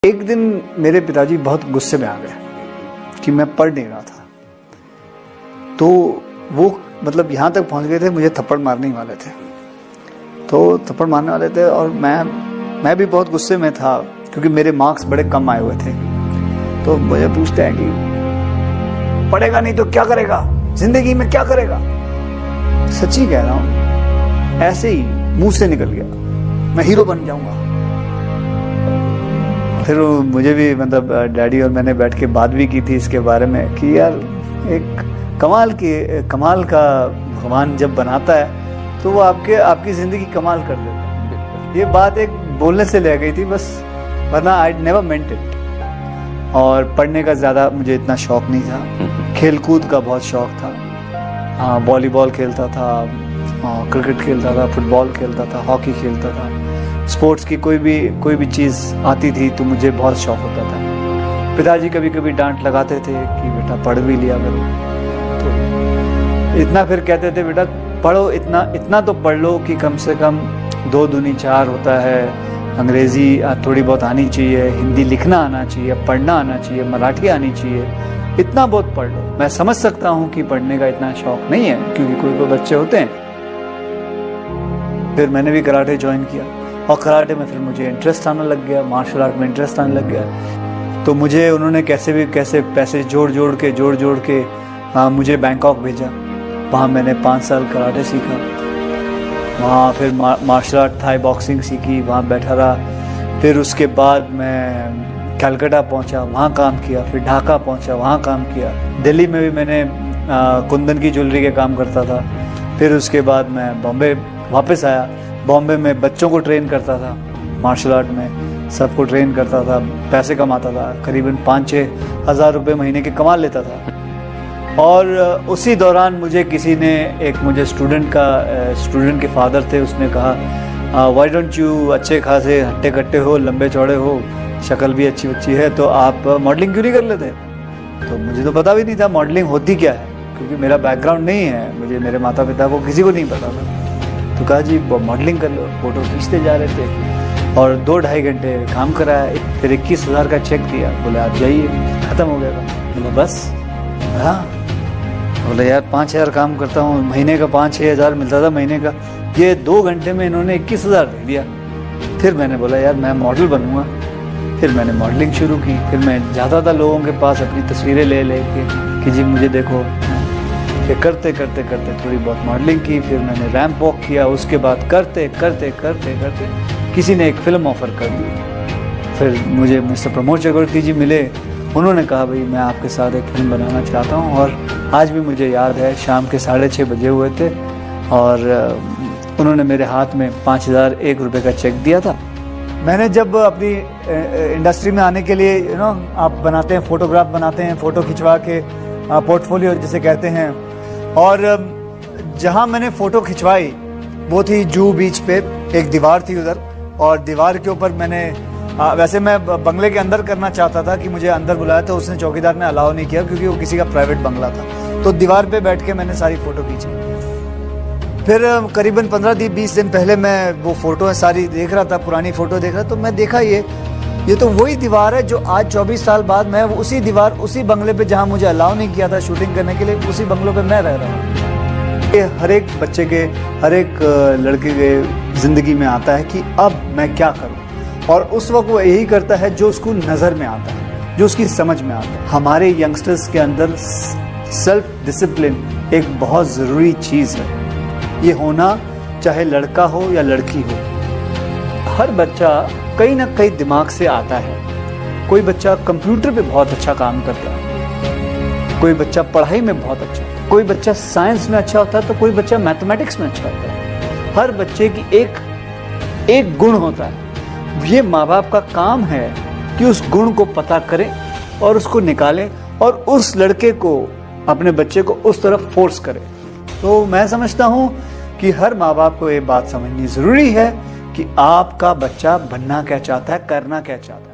एक दिन मेरे पिताजी बहुत गुस्से में आ गए कि मैं पढ़ नहीं रहा था। तो वो मतलब यहाँ तक पहुँच गए थे, मुझे थप्पड़ मारने ही वाले थे। तो थप्पड़ मारने वाले थे और मैं भी बहुत गुस्से में था क्योंकि मेरे मार्क्स बड़े कम आए हुए थे। तो मुझे पूछते हैं कि पढ़ेगा नहीं तो क्या करेगा, जिंदगी में क्या करेगा। सच्ची कह रहा हूँ, ऐसे ही मुंह से निकल गया, मैं हीरो बन जाऊंगा। फिर मुझे भी मतलब डैडी और मैंने बैठ के बात भी की थी इसके बारे में कि यार एक कमाल का भगवान जब बनाता है तो वो आपकी जिंदगी कमाल कर देता है। ये बात एक बोलने से ले गई थी बस, वरना आई नेवर मेंट इट। और पढ़ने का ज़्यादा मुझे इतना शौक नहीं था, खेलकूद का बहुत शौक था। हाँ, वॉलीबॉल खेलता था, क्रिकेट खेलता था, फुटबॉल खेलता था, हॉकी खेलता था। स्पोर्ट्स की कोई भी चीज़ आती थी तो मुझे बहुत शौक होता था। पिताजी कभी कभी डांट लगाते थे कि बेटा पढ़ भी लिया करो, तो इतना फिर कहते थे बेटा पढ़ो, इतना तो पढ़ लो कि कम से कम 2 दूनी 4 होता है। अंग्रेज़ी थोड़ी बहुत आनी चाहिए, हिंदी लिखना आना चाहिए, पढ़ना आना चाहिए, मराठी आनी चाहिए, इतना बहुत पढ़ लो। मैं समझ सकता हूँ कि पढ़ने का इतना शौक नहीं है क्योंकि कोई बच्चे होते हैं। फिर मैंने भी कराटे ज्वाइन किया और कराटे में फिर मुझे इंटरेस्ट आने लग गया, मार्शल आर्ट में इंटरेस्ट आने लग गया। तो मुझे उन्होंने कैसे पैसे जोड़ जोड़ के मुझे बैंकॉक भेजा। वहाँ मैंने 5 साल कराटे सीखा। वहाँ फिर मार्शल आर्ट, थाई बॉक्सिंग सीखी, वहाँ बैठा रहा। फिर उसके बाद मैं कलकत्ता पहुँचा, वहाँ काम किया। फिर ढाका पहुँचा, वहाँ काम किया। दिल्ली में भी मैंने कुंदन की ज्वेलरी के काम करता था। फिर उसके बाद मैं बॉम्बे वापस आया। बॉम्बे में बच्चों को ट्रेन करता था, मार्शल आर्ट में सबको ट्रेन करता था, पैसे कमाता था। करीबन 5-6 हज़ार रुपये महीने के कमा लेता था। और उसी दौरान मुझे किसी ने मुझे स्टूडेंट के फादर थे, उसने कहा व्हाई डोंट यू, अच्छे खासे हट्टे कट्टे हो, लंबे चौड़े हो, शक्ल भी अच्छी है, तो आप मॉडलिंग क्यों नहीं कर लेते। तो मुझे तो पता भी नहीं था मॉडलिंग होती क्या है क्योंकि मेरा बैकग्राउंड नहीं है, मेरे माता पिता को किसी को नहीं पता था। तो कहा जी मॉडलिंग कर लो। फोटो खींचते जा रहे थे और 2-2.5 घंटे काम कराया। फिर 21,000 का चेक दिया, बोले आप जाइए, ख़त्म हो गया। बोला बस। हाँ, बोले यार 5,000 काम करता हूँ, महीने का 5-6 हज़ार मिलता था महीने का, ये 2 घंटे में इन्होंने 21,000 दे दिया। फिर मैंने बोला यार मैं मॉडल बनूँगा। फिर मैंने मॉडलिंग शुरू की। फिर मैं जाता था लोगों के पास अपनी तस्वीरें ले के कि जी मुझे देखो। फिर करते थोड़ी बहुत मॉडलिंग की। फिर मैंने रैंप वॉक किया। उसके बाद करते किसी ने एक फ़िल्म ऑफ़र कर दी। फिर मुझे मिस्टर प्रमोद चक्रवर्ती जी मिले। उन्होंने कहा भाई मैं आपके साथ एक फ़िल्म बनाना चाहता हूँ। और आज भी मुझे याद है शाम के 6:30 बजे हुए थे और उन्होंने मेरे हाथ में 5,001 रुपये का चेक दिया था। मैंने जब अपनी इंडस्ट्री में आने के लिए आप बनाते हैं, फ़ोटोग्राफ बनाते हैं, फ़ोटो खिंचवा के पोर्टफोलियो जिसे कहते हैं। और जहाँ मैंने फ़ोटो खिंचवाई वो थी जुहू बीच पे, एक दीवार थी उधर, और दीवार के ऊपर मैंने वैसे मैं बंगले के अंदर करना चाहता था कि मुझे अंदर बुलाया, तो उसने चौकीदार ने अलाउ नहीं किया क्योंकि वो किसी का प्राइवेट बंगला था। तो दीवार पे बैठ के मैंने सारी फ़ोटो खींची। फिर करीबन 15-20 दिन पहले मैं वो फ़ोटो है सारी देख रहा था, पुरानी फ़ोटो देख रहा, तो मैं देखा ये तो वही दीवार है जो आज 24 साल बाद मैं उसी बंगले पे जहाँ मुझे अलाउ नहीं किया था शूटिंग करने के लिए, उसी बंगलों पे मैं रह रहा हूँ। ये हर एक बच्चे के, हर एक लड़के के ज़िंदगी में आता है कि अब मैं क्या करूँ, और उस वक्त वो यही करता है जो उसको नज़र में आता है, जो उसकी समझ में आता है। हमारे यंगस्टर्स के अंदर सेल्फ डिसिप्लिन एक बहुत ज़रूरी चीज़ है। ये होना चाहे लड़का हो या लड़की हो। हर बच्चा कहीं ना कहीं दिमाग से आता है। कोई बच्चा कंप्यूटर पे बहुत अच्छा काम करता है, कोई बच्चा पढ़ाई में बहुत अच्छा होता है, कोई बच्चा साइंस में अच्छा होता है, तो कोई बच्चा मैथमेटिक्स में अच्छा होता है। हर बच्चे की एक गुण होता है। ये माँ बाप का काम है कि उस गुण को पता करें और उसको निकालें और उस लड़के को, अपने बच्चे को उस तरफ फोर्स करें। तो मैं समझता हूँ कि हर माँ बाप को ये बात समझनी ज़रूरी है कि आपका बच्चा बनना क्या चाहता है, करना क्या चाहता है।